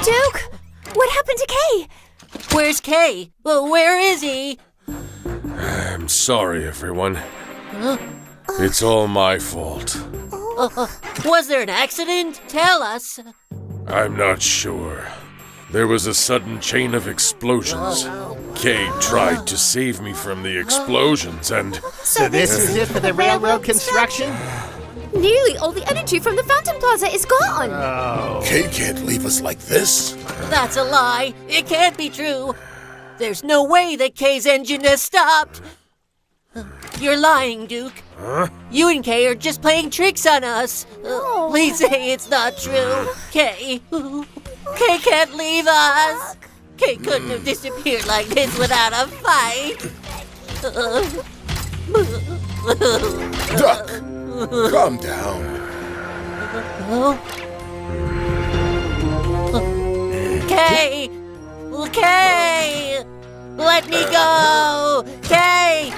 Duke, what happened to Kay? Where's Kay? Well, where is he? I'm sorry, everyone. It's all my fault. Was there an accident? Tell us. I'm not sure. There was a sudden chain of explosions. Kay tried to save me from the explosions and... So this is it for the railroad construction? Nearly all the energy from the Fountain Plaza is gone. Kay can't leave us like this. That's a lie. It can't be true. There's no way that Kay's engine has stopped. You're lying, Duke. You and Kay are just playing tricks on us. Please say it's not true. Kay can't leave us. Kay couldn't have disappeared like this without a fight. Duck, calm down. Kay! Kay! Let me go! Kay!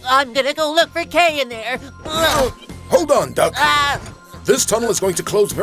I'm gonna go look for Kay in there. Hold on, Duck. Ah! This tunnel is going to close very